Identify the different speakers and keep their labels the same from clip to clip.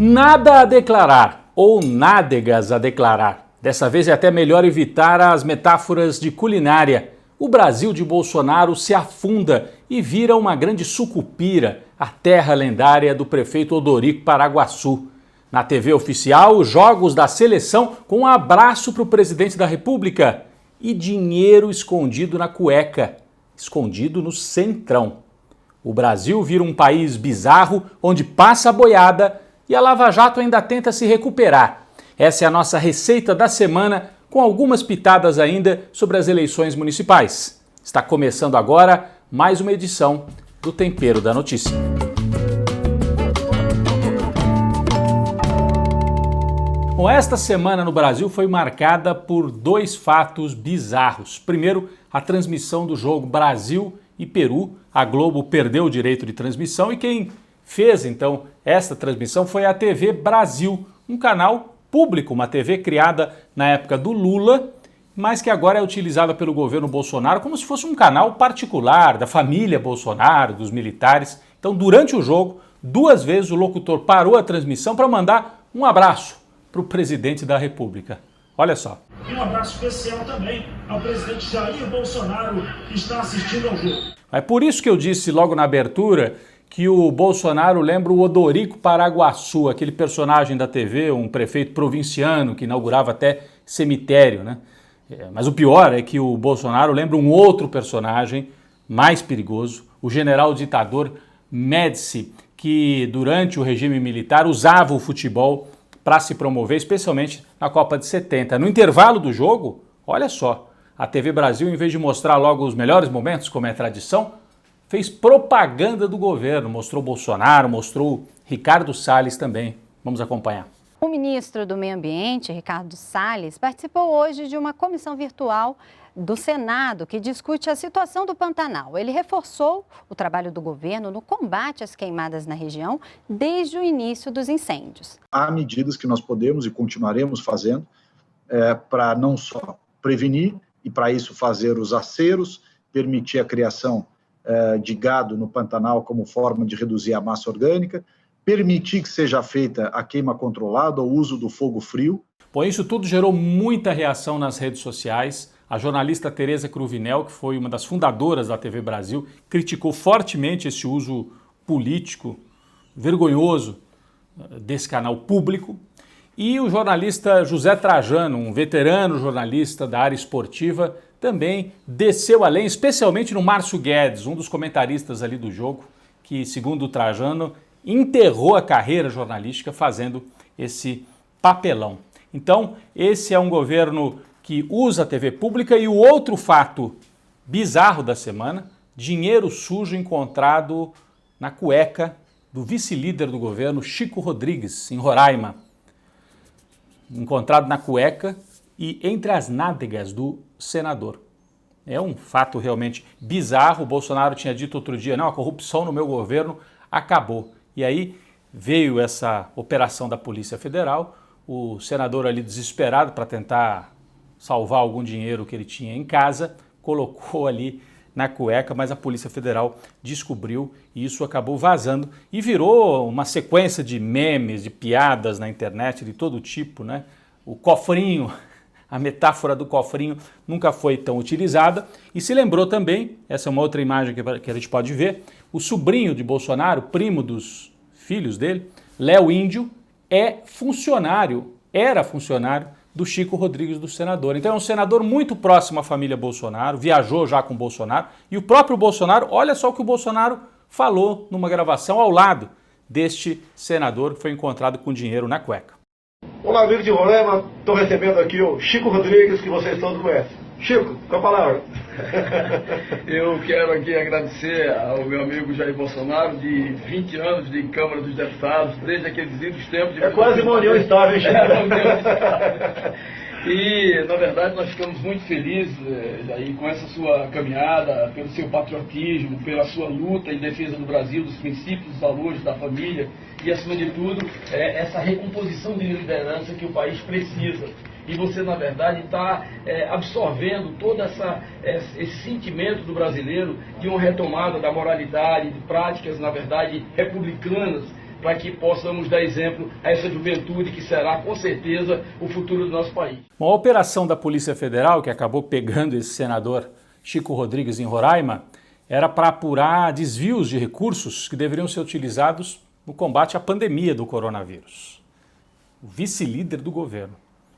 Speaker 1: Nada a declarar ou nádegas a declarar. Dessa vez é até melhor evitar as metáforas de culinária. O Brasil de Bolsonaro se afunda e vira uma grande sucupira, a terra lendária do prefeito Odorico Paraguaçu. Na TV oficial, os jogos da seleção com um abraço para o presidente da República e dinheiro escondido na cueca, escondido no centrão. O Brasil vira um país bizarro onde passa a boiada e a Lava Jato ainda tenta se recuperar. Essa é a nossa receita da semana, com algumas pitadas ainda sobre as eleições municipais. Está começando agora mais uma edição do Tempero da Notícia. Bom, esta semana no Brasil foi marcada por dois fatos bizarros. Primeiro, a transmissão do jogo Brasil e Peru. A Globo perdeu o direito de transmissão e quem fez então esta transmissão foi a TV Brasil, um canal público, uma TV criada na época do Lula, mas que agora é utilizada pelo governo Bolsonaro como se fosse um canal particular da família Bolsonaro, dos militares. Então, durante o jogo, duas vezes o locutor parou a transmissão para mandar um abraço para o presidente da República. Olha só.
Speaker 2: E um abraço especial também ao presidente Jair Bolsonaro, que está assistindo ao jogo.
Speaker 1: É por isso que eu disse logo na abertura que o Bolsonaro lembra o Odorico Paraguaçu, aquele personagem da TV, um prefeito provinciano que inaugurava até cemitério, né? Mas o pior é que o Bolsonaro lembra um outro personagem mais perigoso, o general ditador Médici, que durante o regime militar usava o futebol para se promover, especialmente na Copa de 70. No intervalo do jogo, olha só, a TV Brasil, em vez de mostrar logo os melhores momentos, como é tradição, fez propaganda do governo, mostrou Bolsonaro, mostrou Ricardo Salles também. Vamos acompanhar.
Speaker 3: O ministro do Meio Ambiente, Ricardo Salles, participou hoje de uma comissão virtual do Senado que discute a situação do Pantanal. Ele reforçou o trabalho do governo no combate às queimadas na região desde o início dos incêndios.
Speaker 4: Há medidas que nós podemos e continuaremos fazendo para não só prevenir e para isso fazer os aceros, permitir a criação de gado no Pantanal como forma de reduzir a massa orgânica, permitir que seja feita a queima controlada, o uso do fogo frio.
Speaker 1: Bom, isso tudo gerou muita reação nas redes sociais. A jornalista Tereza Cruvinel, que foi uma das fundadoras da TV Brasil, criticou fortemente esse uso político vergonhoso desse canal público. E o jornalista José Trajano, um veterano jornalista da área esportiva, também desceu além, especialmente no Márcio Guedes, um dos comentaristas ali do jogo, que, segundo o Trajano, enterrou a carreira jornalística fazendo esse papelão. Então, esse é um governo que usa a TV pública. E o outro fato bizarro da semana, dinheiro sujo encontrado na cueca do vice-líder do governo, Chico Rodrigues, em Roraima. Encontrado na cueca e entre as nádegas do senador. É um fato realmente bizarro. O Bolsonaro tinha dito outro dia, não, a corrupção no meu governo acabou. E aí veio essa operação da Polícia Federal, o senador ali desesperado para tentar salvar algum dinheiro que ele tinha em casa, colocou ali na cueca, mas a Polícia Federal descobriu e isso acabou vazando e virou uma sequência de memes, de piadas na internet de todo tipo, né? O cofrinho, a metáfora do cofrinho nunca foi tão utilizada. E se lembrou também, essa é uma outra imagem que a gente pode ver, o sobrinho de Bolsonaro, primo dos filhos dele, Léo Índio, era funcionário do Chico Rodrigues, do senador. Então é um senador muito próximo à família Bolsonaro, viajou já com o Bolsonaro, e o próprio Bolsonaro, olha só o que o Bolsonaro falou numa gravação ao lado deste senador que foi encontrado com dinheiro na cueca.
Speaker 5: Olá, amigo de Roraima, estou recebendo aqui o Chico Rodrigues, que vocês todos conhecem. Chico, com a palavra.
Speaker 6: Eu quero aqui agradecer ao meu amigo Jair Bolsonaro, de 20 anos de Câmara dos Deputados, desde aqueles idos tempos de...
Speaker 5: É quase uma união estável, Chico.
Speaker 6: E, na verdade, nós ficamos muito felizes, Jair, com essa sua caminhada, pelo seu patriotismo, pela sua luta em defesa do Brasil, dos princípios, dos valores da família e, acima de tudo, essa recomposição de liderança que o país precisa. E você, na verdade, está absorvendo todo esse sentimento do brasileiro de uma retomada da moralidade, de práticas, na verdade, republicanas, para que possamos dar exemplo a essa juventude que será, com certeza, o futuro do nosso país.
Speaker 1: Uma operação da Polícia Federal, que acabou pegando esse senador Chico Rodrigues em Roraima, era para apurar desvios de recursos que deveriam ser utilizados no combate à pandemia do coronavírus. O vice-líder do governo.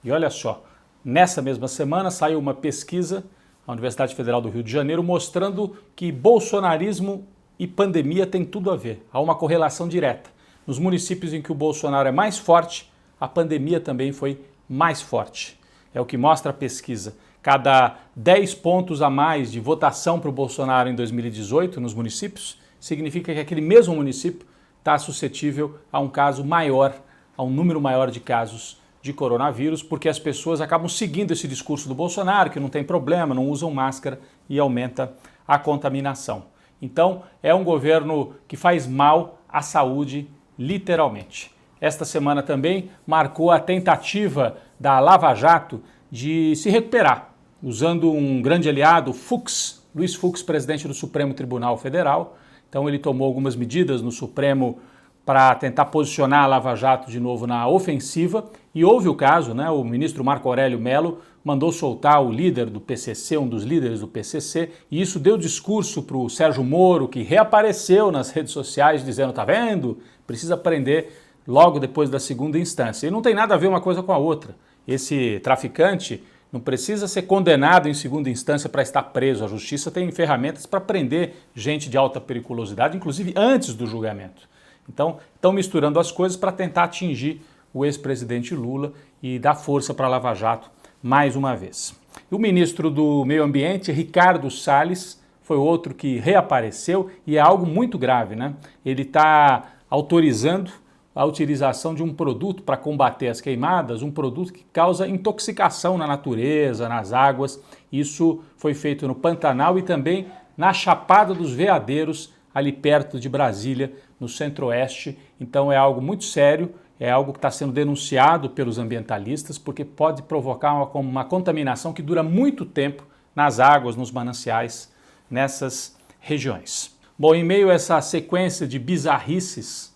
Speaker 1: E olha só, nessa mesma semana saiu uma pesquisa da Universidade Federal do Rio de Janeiro mostrando que bolsonarismo e pandemia têm tudo a ver. Há uma correlação direta. Nos municípios em que o Bolsonaro é mais forte, a pandemia também foi mais forte. É o que mostra a pesquisa. Cada 10 pontos a mais de votação para o Bolsonaro em 2018 nos municípios, significa que aquele mesmo município está suscetível a um caso maior, a um número maior de casos de coronavírus, porque as pessoas acabam seguindo esse discurso do Bolsonaro, que não tem problema, não usam máscara e aumenta a contaminação. Então, é um governo que faz mal à saúde, literalmente. Esta semana também marcou a tentativa da Lava Jato de se recuperar, usando um grande aliado, Fux, Luiz Fux, presidente do Supremo Tribunal Federal. Então ele tomou algumas medidas no Supremo para tentar posicionar a Lava Jato de novo na ofensiva. E houve o caso, né? O ministro Marco Aurélio Mello mandou soltar o líder do PCC, um dos líderes do PCC, e isso deu discurso para o Sérgio Moro, que reapareceu nas redes sociais dizendo, tá vendo? Precisa prender logo depois da segunda instância. E não tem nada a ver uma coisa com a outra. Esse traficante não precisa ser condenado em segunda instância para estar preso. A justiça tem ferramentas para prender gente de alta periculosidade, inclusive antes do julgamento. Então, estão misturando as coisas para tentar atingir o ex-presidente Lula e dar força para a Lava Jato mais uma vez. E o ministro do Meio Ambiente, Ricardo Salles, foi outro que reapareceu e é algo muito grave, né? Ele está autorizando a utilização de um produto para combater as queimadas, um produto que causa intoxicação na natureza, nas águas. Isso foi feito no Pantanal e também na Chapada dos Veadeiros, ali perto de Brasília, no centro-oeste. Então é algo muito sério, é algo que está sendo denunciado pelos ambientalistas, porque pode provocar uma contaminação que dura muito tempo nas águas, nos mananciais, nessas regiões. Bom, em meio a essa sequência de bizarrices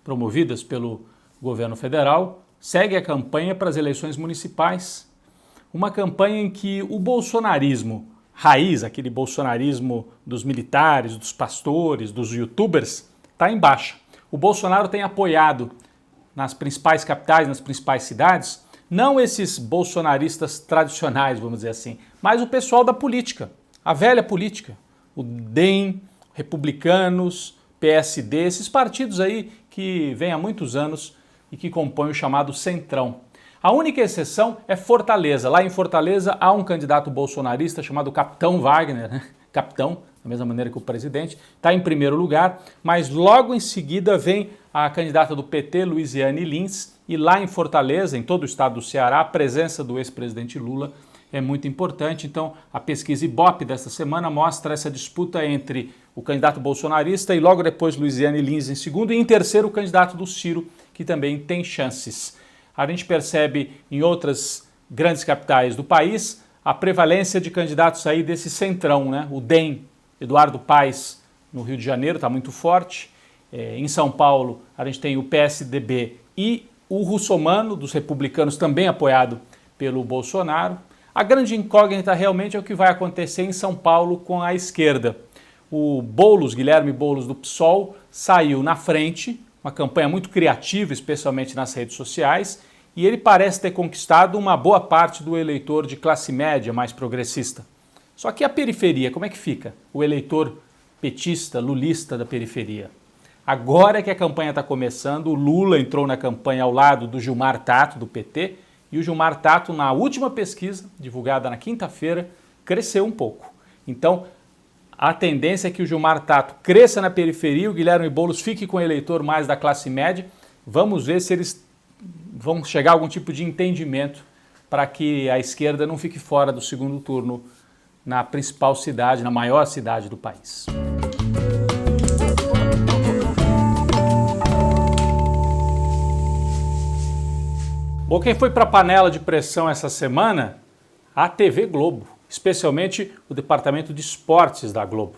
Speaker 1: promovidas pelo governo federal, segue a campanha para as eleições municipais. Uma campanha em que o bolsonarismo raiz, aquele bolsonarismo dos militares, dos pastores, dos youtubers, está em baixa. O Bolsonaro tem apoiado nas principais capitais, nas principais cidades, não esses bolsonaristas tradicionais, vamos dizer assim, mas o pessoal da política, a velha política, o DEM, republicanos, PSD, esses partidos aí que vêm há muitos anos e que compõem o chamado Centrão. A única exceção é Fortaleza. Lá em Fortaleza há um candidato bolsonarista chamado Capitão Wagner, né? Capitão, da mesma maneira que o presidente, está em primeiro lugar, mas logo em seguida vem a candidata do PT, Luiziane Lins, e lá em Fortaleza, em todo o estado do Ceará, a presença do ex-presidente Lula é muito importante. Então, a pesquisa Ibope desta semana mostra essa disputa entre o candidato bolsonarista e logo depois Luiziane Lins em segundo, e em terceiro o candidato do Ciro, que também tem chances. A gente percebe em outras grandes capitais do país a prevalência de candidatos aí desse centrão, né? O DEM, Eduardo Paes, no Rio de Janeiro, está muito forte. Em São Paulo, a gente tem o PSDB e o Russomano, dos republicanos, também apoiado pelo Bolsonaro. A grande incógnita realmente é o que vai acontecer em São Paulo com a esquerda. O Boulos, Guilherme Boulos, do PSOL, saiu na frente, uma campanha muito criativa, especialmente nas redes sociais, e ele parece ter conquistado uma boa parte do eleitor de classe média mais progressista. Só que a periferia, como é que fica? O eleitor petista, lulista da periferia. Agora que a campanha está começando, o Lula entrou na campanha ao lado do Gilmar Tato, do PT, e o Gilmar Tato, na última pesquisa, divulgada na quinta-feira, cresceu um pouco. Então, a tendência é que o Gilmar Tato cresça na periferia e o Guilherme Boulos fique com o eleitor mais da classe média. Vamos ver se eles vão chegar a algum tipo de entendimento para que a esquerda não fique fora do segundo turno na principal cidade, na maior cidade do país. Bom, quem foi para a panela de pressão essa semana? A TV Globo, especialmente o departamento de esportes da Globo.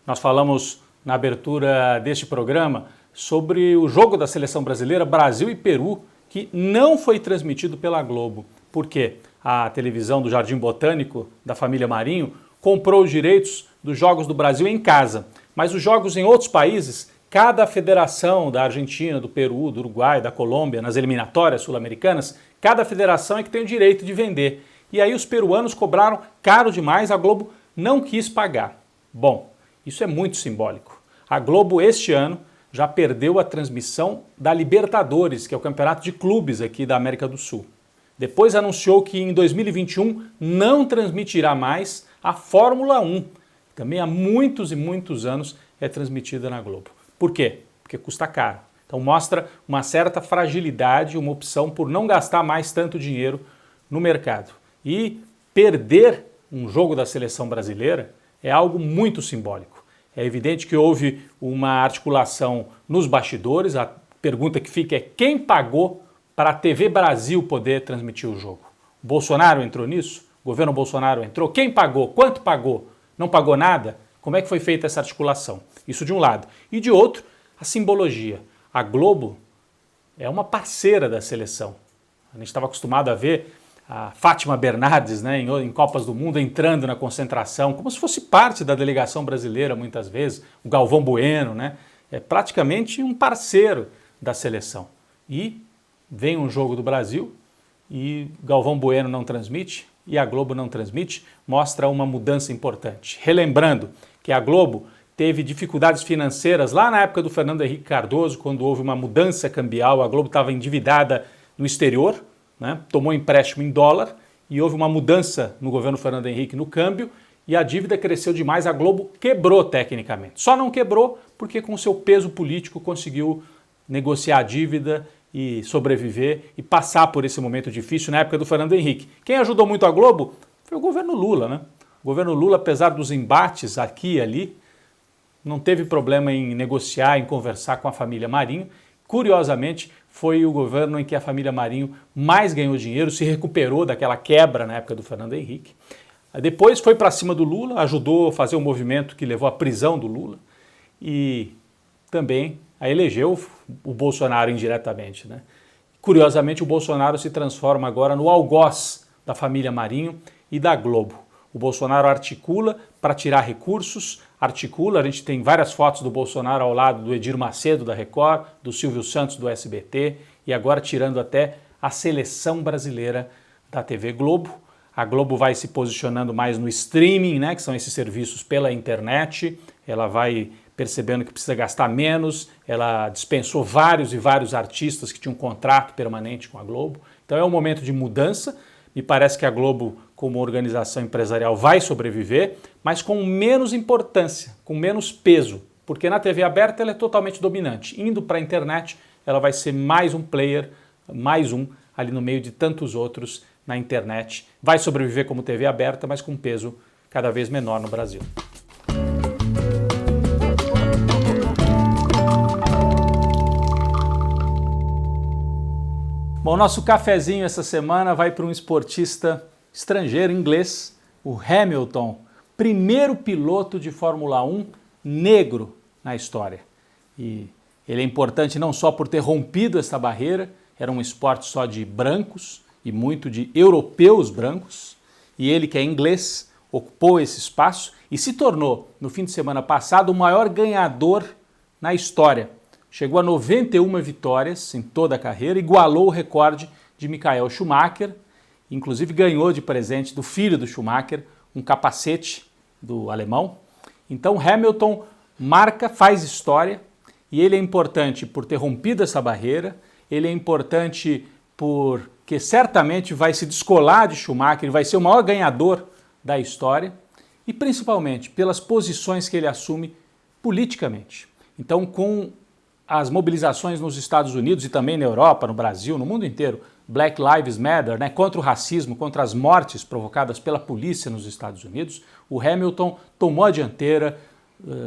Speaker 1: Nós falamos na abertura deste programa sobre o jogo da seleção brasileira, Brasil e Peru, que não foi transmitido pela Globo. Por quê? A televisão do Jardim Botânico, da família Marinho, comprou os direitos dos Jogos do Brasil em casa. Mas os jogos em outros países, cada federação da Argentina, do Peru, do Uruguai, da Colômbia, nas eliminatórias sul-americanas, cada federação é que tem o direito de vender. E aí os peruanos cobraram caro demais, a Globo não quis pagar. Bom, isso é muito simbólico. A Globo, este ano, já perdeu a transmissão da Libertadores, que é o campeonato de clubes aqui da América do Sul. Depois anunciou que em 2021 não transmitirá mais a Fórmula 1. Também há muitos e muitos anos é transmitida na Globo. Por quê? Porque custa caro. Então mostra uma certa fragilidade, uma opção por não gastar mais tanto dinheiro no mercado. E perder um jogo da seleção brasileira é algo muito simbólico. É evidente que houve uma articulação nos bastidores. A pergunta que fica é quem pagou para a TV Brasil poder transmitir o jogo? O Bolsonaro entrou nisso? O governo Bolsonaro entrou? Quem pagou? Quanto pagou? Não pagou nada? Como é que foi feita essa articulação? Isso de um lado. E de outro, a simbologia. A Globo é uma parceira da seleção. A gente estava acostumado a ver a Fátima Bernardes, né, em Copas do Mundo entrando na concentração, como se fosse parte da delegação brasileira muitas vezes, o Galvão Bueno, né, é praticamente um parceiro da seleção. E vem um jogo do Brasil e Galvão Bueno não transmite e a Globo não transmite, mostra uma mudança importante. Relembrando que a Globo teve dificuldades financeiras lá na época do Fernando Henrique Cardoso, quando houve uma mudança cambial, a Globo estava endividada no exterior, né? Tomou empréstimo em dólar e houve uma mudança no governo Fernando Henrique no câmbio e a dívida cresceu demais, a Globo quebrou tecnicamente. Só não quebrou porque com seu peso político conseguiu negociar a dívida e sobreviver e passar por esse momento difícil na época do Fernando Henrique. Quem ajudou muito a Globo foi o governo Lula, né? O governo Lula, apesar dos embates aqui e ali, não teve problema em negociar, em conversar com a família Marinho. Curiosamente, foi o governo em que a família Marinho mais ganhou dinheiro, se recuperou daquela quebra na época do Fernando Henrique. Depois foi para cima do Lula, ajudou a fazer um movimento que levou à prisão do Lula e também elegeu o Bolsonaro indiretamente, né? Curiosamente, o Bolsonaro se transforma agora no algoz da família Marinho e da Globo. O Bolsonaro articula para tirar recursos, a gente tem várias fotos do Bolsonaro ao lado do Edir Macedo da Record, do Silvio Santos do SBT e agora tirando até a seleção brasileira da TV Globo. A Globo vai se posicionando mais no streaming, né, que são esses serviços pela internet, ela vai percebendo que precisa gastar menos, ela dispensou vários e vários artistas que tinham um contrato permanente com a Globo. Então é um momento de mudança. Me parece que a Globo, como organização empresarial, vai sobreviver, mas com menos importância, com menos peso, porque na TV aberta ela é totalmente dominante. Indo para a internet, ela vai ser mais um player, mais um ali no meio de tantos outros na internet. Vai sobreviver como TV aberta, mas com peso cada vez menor no Brasil. Bom, nosso cafezinho essa semana vai para um esportista estrangeiro, inglês, o Hamilton, primeiro piloto de Fórmula 1 negro na história. E ele é importante não só por ter rompido essa barreira, era um esporte só de brancos e muito de europeus brancos, e ele, que é inglês, ocupou esse espaço e se tornou, no fim de semana passado, o maior ganhador na história. Chegou a 91 vitórias em toda a carreira, igualou o recorde de Michael Schumacher, inclusive ganhou de presente do filho do Schumacher um capacete do alemão. Então Hamilton marca, faz história e ele é importante por ter rompido essa barreira, ele é importante porque certamente vai se descolar de Schumacher, ele vai ser o maior ganhador da história e principalmente pelas posições que ele assume politicamente. Então, com as mobilizações nos Estados Unidos e também na Europa, no Brasil, no mundo inteiro, Black Lives Matter, né, contra o racismo, contra as mortes provocadas pela polícia nos Estados Unidos, o Hamilton tomou a dianteira,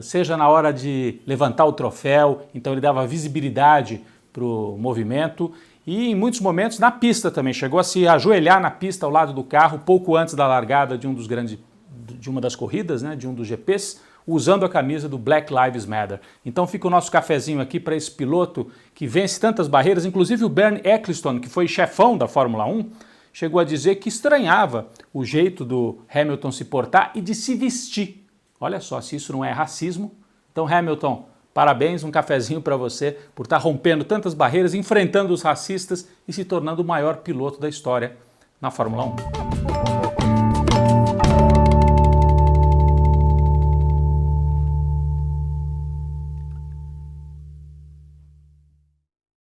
Speaker 1: seja na hora de levantar o troféu, então ele dava visibilidade para o movimento e em muitos momentos na pista também, chegou a se ajoelhar na pista ao lado do carro, pouco antes da largada de uma das corridas, né, de um dos GPs. usando a camisa do Black Lives Matter. Então fica o nosso cafezinho aqui para esse piloto que vence tantas barreiras, inclusive o Bernie Ecclestone, que foi chefão da Fórmula 1, chegou a dizer que estranhava o jeito do Hamilton se portar e de se vestir. Olha só, se isso não é racismo. Então, Hamilton, parabéns, um cafezinho para você por estar rompendo tantas barreiras, enfrentando os racistas e se tornando o maior piloto da história na Fórmula 1.